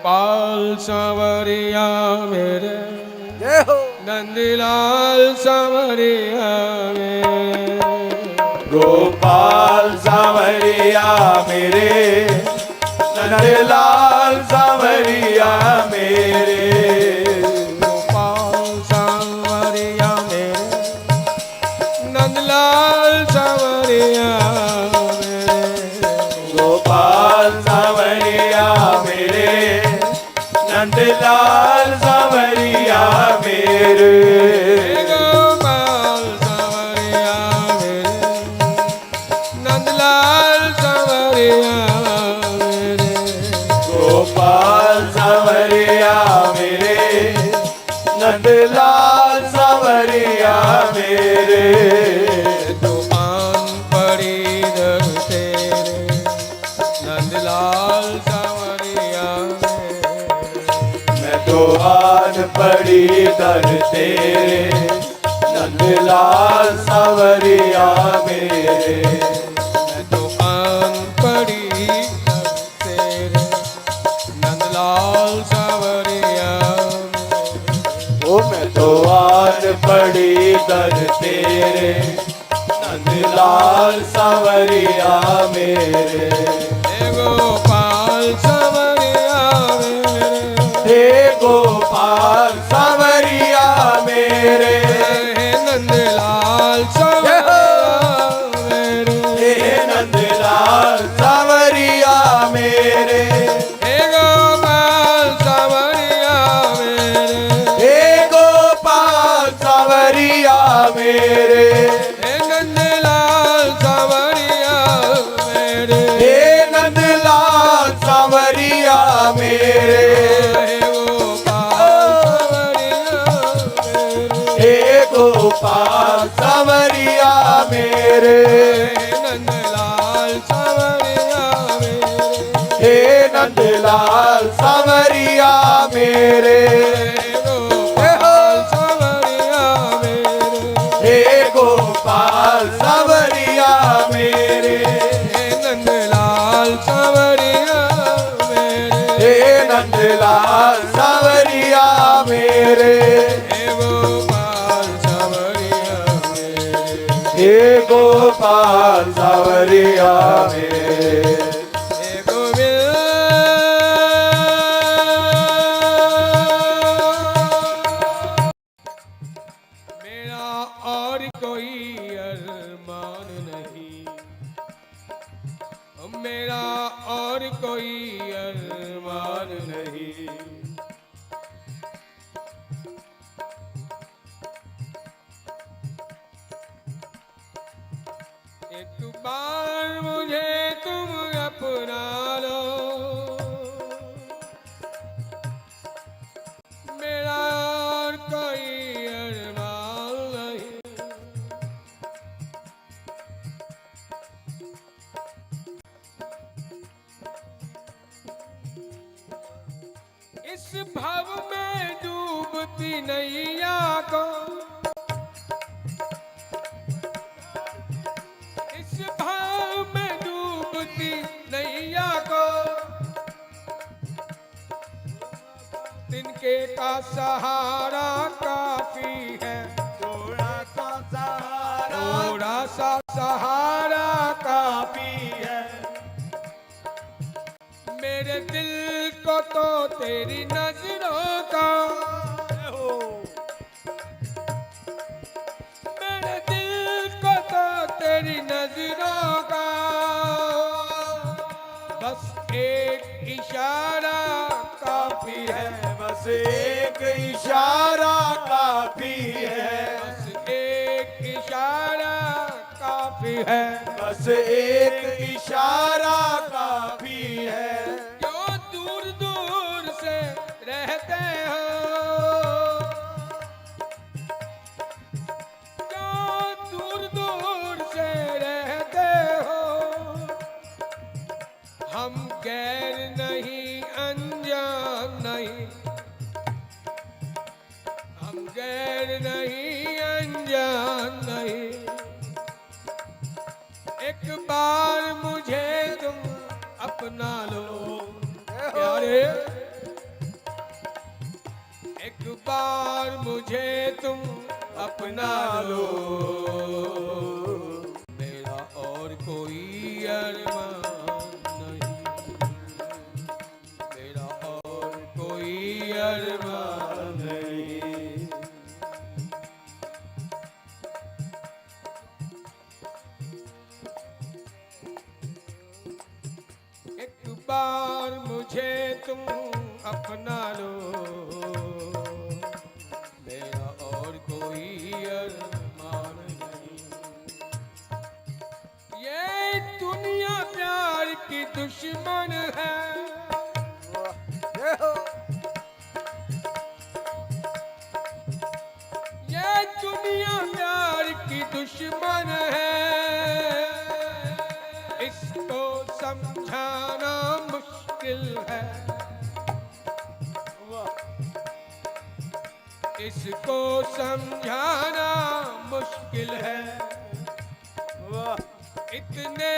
गोपाल सांवरिया मेरे, जय हो। नंदलाल सांवरिया मेरे, गोपाल सांवरिया मेरे, नंदलाल सांवरिया मेरे। गोपाल सांवरिया मेरे, नंदलाल सांवरिया मेरे, गोपाल सांवरिया मेरे, नंदलाल सांवरिया मेरे। गोपाल सांवरिया मेरे, नंदलाल सांवरिया मेरे, गोपाल सांवरिया मेरे, नंदलाल सांवरिया मेरे। तूफान पड़ी दर तेरे, नंदलाल सांवरिया मेरे, मैं तो आन पड़ी दर तेरे, नंदलाल सांवरिया मेरे। मैं तूफान पड़ी दर तेरे, नंदलाल सांवरिया मेरे, ओ मैं तो आन पड़ी दर तेरे, नंदलाल सांवरिया मेरे। हे गोपाल सांवरिया मेरे, हे गोपाल सांवरिया मेरे, हे नंदलाल सांवरिया मेरे, हे नंदलाल सांवरिया मेरे। हे गोपाल सांवरिया मेरे, हे गोपाल सांवरिया मेरे, हे नंदलाल सांवरिया मेरे, हे नंदलाल सांवरिया मेरे। हे गोपाल सांवरिया मेरे, हे नंदलाल सांवरिया मेरे। हे गोपाल सांवरिया मेरे, हे नंदलाल सांवरिया मेरे, हे नंदलाल सांवरिया मेरे। हे गोपाल सांवरिया मेरे, हे गोपाल सांवरिया मेरे। हे गोविंद मेरा और कोई अरमान नहीं, मेरा और कोई अरमान नहीं, एक बार मुझे तुम अपना लो, मेरा और कोई अरमान नहीं, इस भव में डूबती नैया को, इस भाव में डूबती नैया को, तिनके का सहारा काफी है, थोड़ा सा सहारा, थोड़ा सा सहारा काफी है। मेरे दिल को तो तेरी नजरों का, मेरे दिल को तो तेरी नजरों का, बस एक इशारा काफी है, बस एक इशारा काफी है, बस एक इशारा काफी है, बस एक इशारा काफी है। जो दूर दूर से रहते हो, जो दूर दूर से रहते हो, हम गैर नहीं अनजान नहीं, हम गैर नहीं अनजान नहीं, एक बार मुझे तुम अपना लो प्यारे, बार मुझे तुम अपना लो, मेरा और कोई अरमान नहीं, मेरा और कोई अरमान नहीं। एक बार मुझे तुम अपना लो, मेरा और कोई अरमान नहीं। ये दुनिया प्यार की दुश्मन है, ये दुनिया प्यार की दुश्मन है, इसको समझाना मुश्किल है, इसको समझाना मुश्किल है। इतने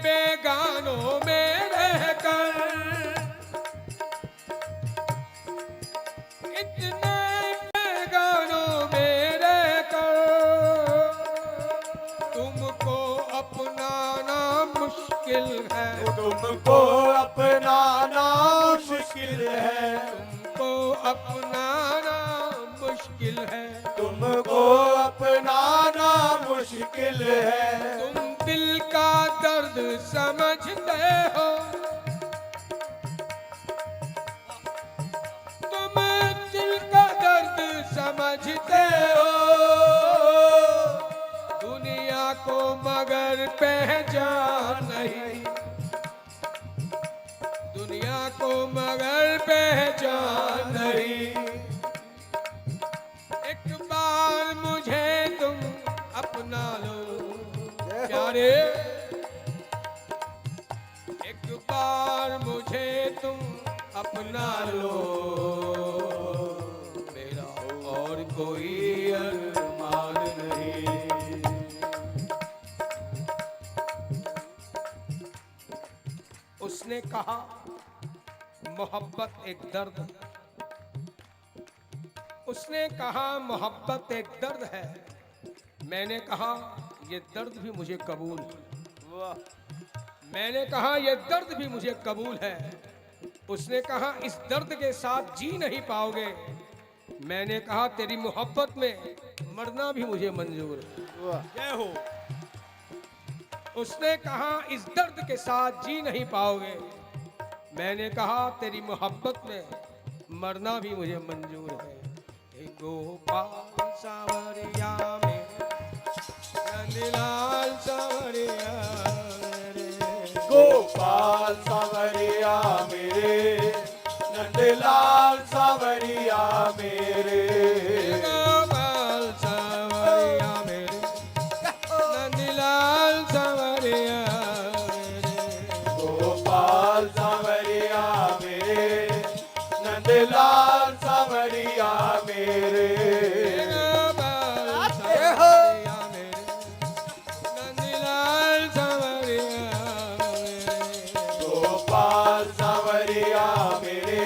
बेगानों में रहकर, इतने बेगानों में रहकर, तुमको अपनाना मुश्किल है, तुमको अपनाना मुश्किल है, तुमको अपनाना मुश्किल है, तुमको अपनाना मुश्किल है। तुम दिल का दर्द समझते हो, तुम दिल का दर्द समझते हो, दुनिया को मगर पहचान नहीं, दुनिया को मगर पहचान नहीं। एक बार मुझे तुम अपना लो प्यारे, एक बार मुझे तुम अपना लो, मेरा और कोई अरमान नहीं। उसने कहा मोहब्बत एक दर्द, उसने कहा मोहब्बत एक दर्द है, मैंने कहा ये दर्द भी मुझे कबूल है, मैंने कहा ये दर्द भी मुझे कबूल है। उसने कहा इस दर्द के साथ जी नहीं पाओगे, मैंने कहा तेरी मोहब्बत में मरना भी मुझे मंजूर है। जय हो। उसने कहा इस दर्द के साथ जी नहीं पाओगे, मैंने कहा तेरी मोहब्बत में मरना भी मुझे मंजूर है। हे गोपाल सावरिया में नंदलाल सावरिया मेरे, गोपाल सावरिया मेरे, नंदलाल सावरिया मेरे, गोपाल सावरिया मेरे, नंदलाल सावरिया मेरे, गोपाल सावरिया मेरे, नंदलाल सावरिया मेरे, गोपाल सावरिया मेरे,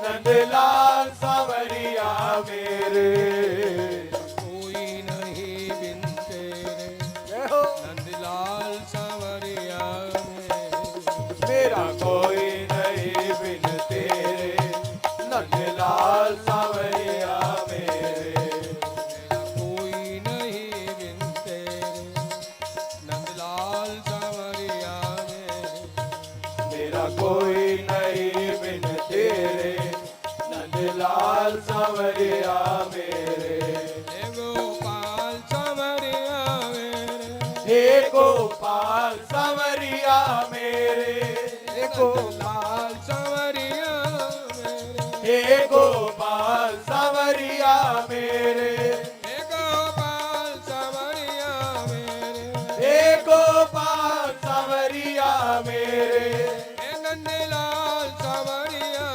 नंदलाल सावरिया मेरे, कोई नहीं बिन तेरे नंदलाल सावरिया मेरे, मेरा कोई नहीं बिन तेरे नंदलाल सावरिया मेरे, मेरा कोई नहीं बिन तेरे नंदलाल सावरिया मेरे, मेरा कोई नहीं बिन तेरे नंदलाल सावरिया मेरे, हे गोपाल सावरिया मेरे, हे गोपाल सावरिया मेरे, हे नंदलाल सावरिया मेरे, हे गोपाल सावरिया मेरे, हे गोपाल सावरिया मेरे, हे गोपाल सावरिया मेरे, हे नंदलाल सावरिया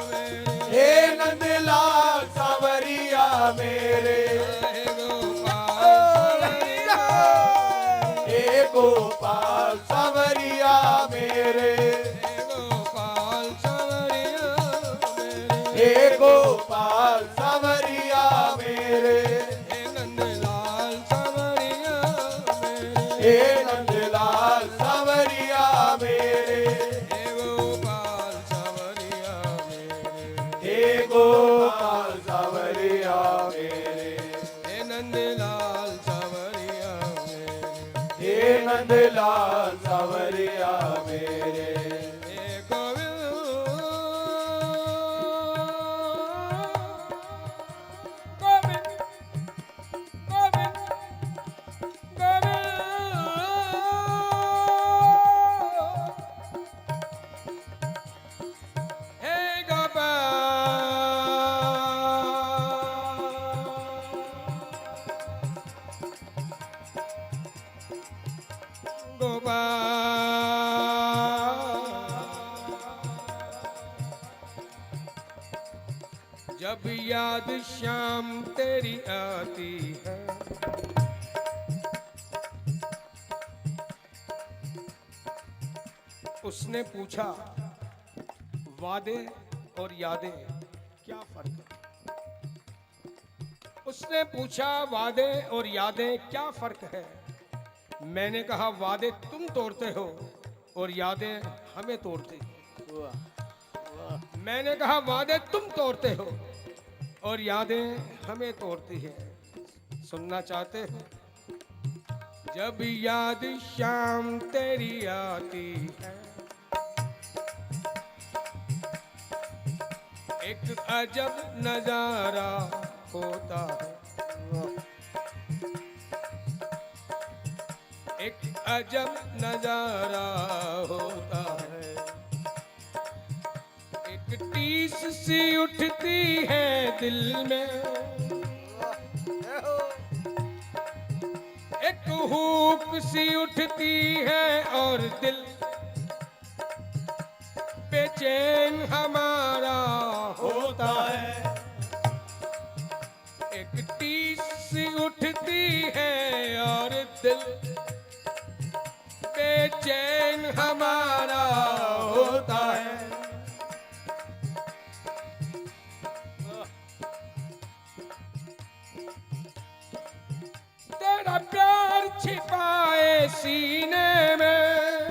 मेरे, हे नंदलाल सावरिया मेरे, हे गोपाल सावरिया, हे गोपाल सावरिया मेरे, हे गोपाल सावरिया मेरे, हे गोपाल लाल सावरिया मेरे, हे नंदलाल सावरिया मेरे, हे नंदलाल सावरिया मेरे, हे गोपाल सावरिया मेरे, हे गोपाल सावरिया मेरे, हे नंदलाल सावरिया मेरे, हे नंदलाल सावरिया मेरे, हे गोविंद गोविंद गोविंद गोविंद हे गोपाल जब याद शाम तेरी आती है, उसने पूछा वादे और यादें क्या फर्क है। उसने पूछा वादे और यादें क्या फर्क है। मैंने कहा वादे तुम तोड़ते हो और यादें हमें तोड़ती हो। मैंने कहा वादे तुम तोड़ते हो और यादें हमें तोड़ती है। सुनना चाहते हो? जब याद शाम तेरी आती है, एक अजब नजारा होता है, एक अजब नजारा होता है। एक टीस सी उठती है दिल में, एक हुक सी उठती है और दिल बेचैन हमारा होता है। एक टीस सी उठती है और दिल बेचैन हमारा होता है। तेरा प्यार छिपाए सीने में,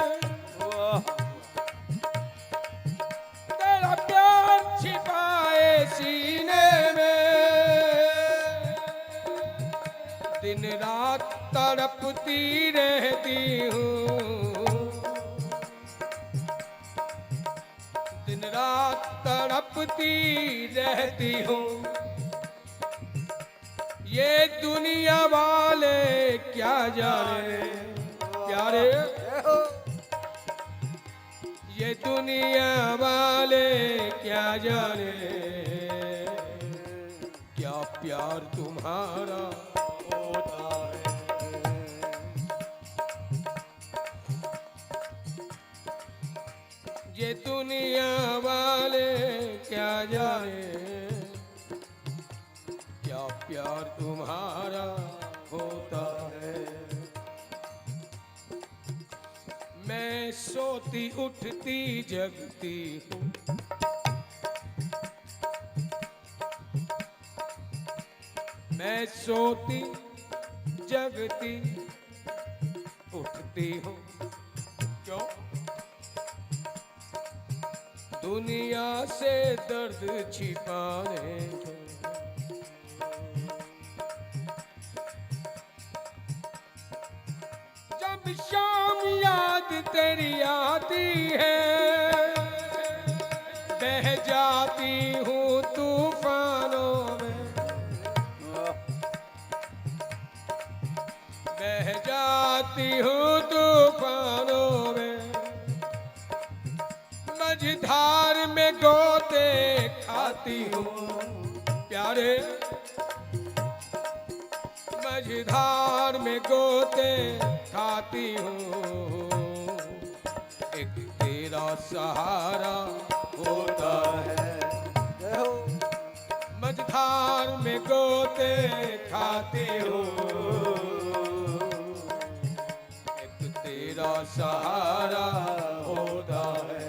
तेरा प्यार छिपाए सीने में, दिन रात तड़पती रहती हूँ, दिन रात तड़पती रहती हूँ। ये दुनिया वाले क्या जाने प्यारे, ये दुनिया वाले क्या जाने क्या प्यार तुम्हारा होता है। ये दुनिया वाले क्या जाने क्या प्यार तुम्हारा होता है। मैं सोती उठती जगती हूँ, मैं सोती जगती उठती हूँ। क्यों? दुनिया से दर्द छिपाने को। जब शाम याद तेरी आती है, बह जाती हूँ तूफानों में, बह जाती हूँ तूफानों में। मझधार में गोते खाती हूँ प्यारे, मझधार में गोते खाती हूँ। एक तेरा सहारा होता है, मझधार में गोते खाती हूँ। एक तेरा सहारा होता है।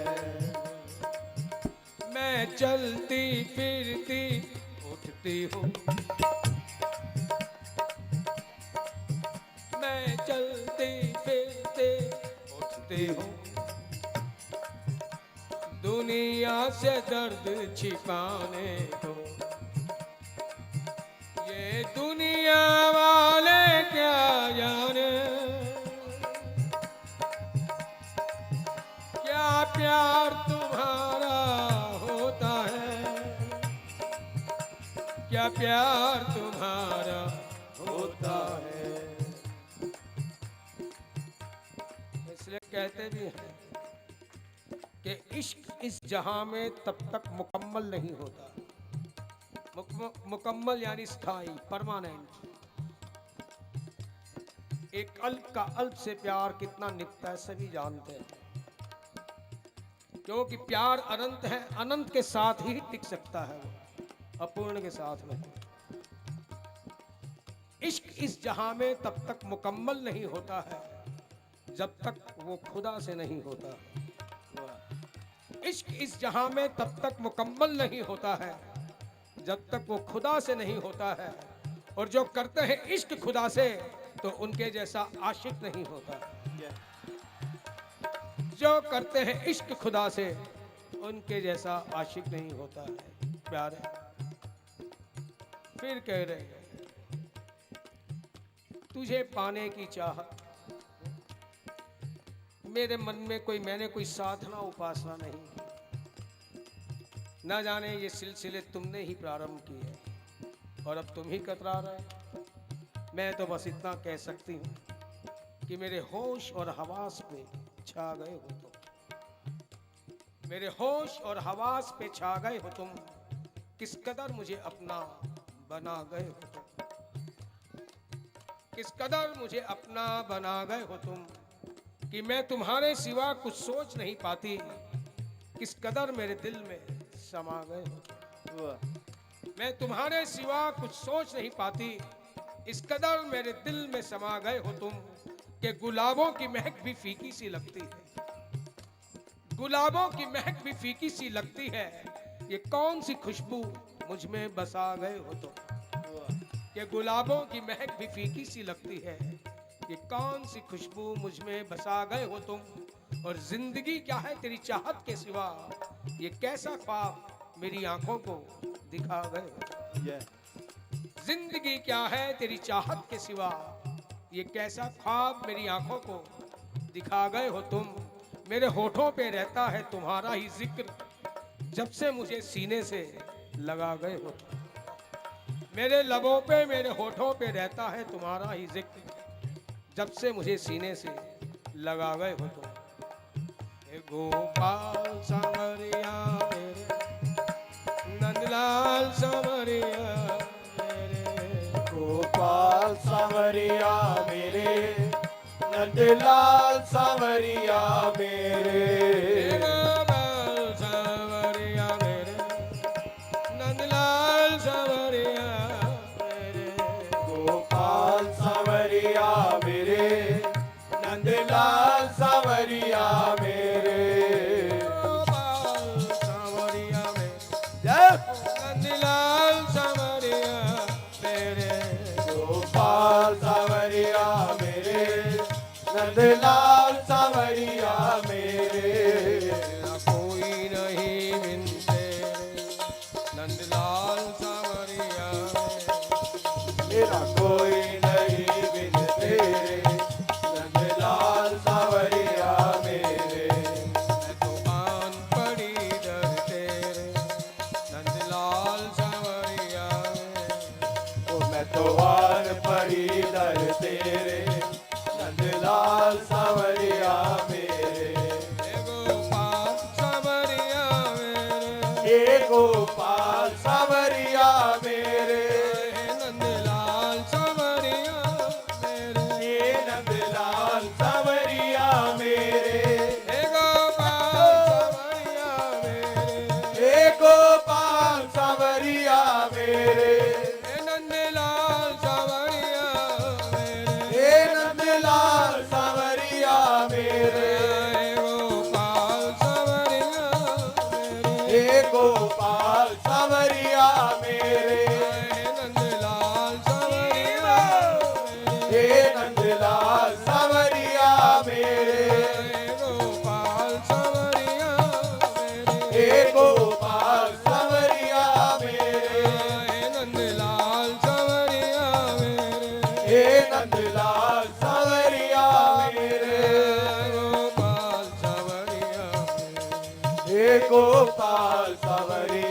मैं चलती फिरती उठती उठती हो, मैं चलते फिरते उठती हूँ, दुनिया से दर्द छिपाने को। ये दुनिया वाले क्या जाने, क्या प्यार तुम्हारा होता है, क्या प्यार तुम्हारा होता है। इसलिए कहते भी हैं कि इश्क इस जहां में तब तक मुकम्मल नहीं होता। मुकम्मल यानी स्थायी, परमानेंट। एक अल्प का अल्प से प्यार कितना निकता है सभी जानते हैं, क्योंकि प्यार अनंत है, अनंत के साथ ही टिक सकता है, वो अपूर्ण के साथ नहीं। इश्क इस जहां में तब तक मुकम्मल नहीं होता है जब तक वो खुदा से नहीं होता। इश्क इस जहां में तब तक मुकम्मल नहीं होता है जब तक वो खुदा से नहीं होता है। और जो करते हैं इश्क खुदा से तो उनके जैसा आशिक नहीं होता। जो करते हैं इश्क खुदा से उनके जैसा आशिक नहीं होता है। प्यारे फिर कह रहे हैं, तुझे पाने की चाहत, मेरे मन में मैंने कोई साधना उपासना नहीं की। न जाने ये सिलसिले तुमने ही प्रारंभ किए और अब तुम ही कतरा रहे। मैं तो बस इतना कह सकती हूँ कि मेरे होश और हवास पे छा गए हो तुम, मेरे होश और हवास पे छा गए हो तुम, किस कदर मुझे अपना बना गए हो तुम, किस कदर मुझे अपना बना गए हो तुम, कि मैं तुम्हारे सिवा कुछ सोच नहीं पाती, किस कदर मेरे दिल में समा गए हो। मैं तुम्हारे सिवा कुछ सोच नहीं पाती, इस कदर मेरे दिल में समा गए हो तुम, कि गुलाबों की महक भी फीकी सी लगती है, गुलाबों की महक भी फीकी सी लगती है, ये कौन सी खुशबू मुझ में बसा गए हो तुम, कि गुलाबों की महक भी फीकी सी लगती है, ये कौन सी खुशबू मुझ में बसा गए हो तुम। और जिंदगी क्या है तेरी चाहत के सिवा, ये कैसा ख्वाब मेरी आंखों को दिखा गए हो। जिंदगी क्या है तेरी चाहत के सिवा, ये कैसा ख्वाब मेरी आंखों को दिखा गए हो तुम। मेरे होठों पे रहता है तुम्हारा ही जिक्र, जब से मुझे सीने से लगा गए हो तुम। मेरे लबों पे मेरे होठों पे रहता है तुम्हारा ही जिक्र, जब से मुझे सीने से लगा गए हो तुम। गोपाल सांवरिया मेरे, नंदलाल सांवरिया मेरे, गोपाल सांवरिया मेरे, नंदलाल सांवरिया मेरे, गोपाल सांवरिया मेरे, नंदलाल सांवरिया मेरे, गोपाल सांवरिया मेरे, नंदलाल सांवरिया मेरे, गोपाल सांवरिया मेरे, जय नंदलाल सांवरिया मेरे, गोपाल सांवरिया मेरे, नंदलाल सांवरिया मेरे, कोई नहीं बिन तेरे, नंदलाल सांवरिया मेरा कोई नहीं बिन तेरे, नंदलाल सांवरिया मेरे, मैं तो आन पड़ी दर तेरे, नंदलाल सांवरिया ओ मैं तो आन पड़ी दर तेरे, नंदलाल सांवरिया मेरे, गोपाल सांवरिया मेरे, हे गोपाल सांवरिया मेरे, नंदलाल सांवरिया मेरे, हे नंदलाल सांवरिया मेरे, गोपाल सांवरिया मेरे, हे गोपाल सांवरिया मेरे, नंदलाल सांवरिया मेरे, हे नंदलाल सांवरिया मेरे, गोपाल सांवरिया मेरे, हे गोपाल गोपाल सावरिया मेरे, नंदलाल सावरिया हे नंदलाल सावरिया मेरे, गोपाल सावरिया हे गोपाल सावरिया मेरे, नंदलाल सावरिया हे नंदलाल सावरिया मेरे, गोपाल सावरिया हे गोपाल सावरिया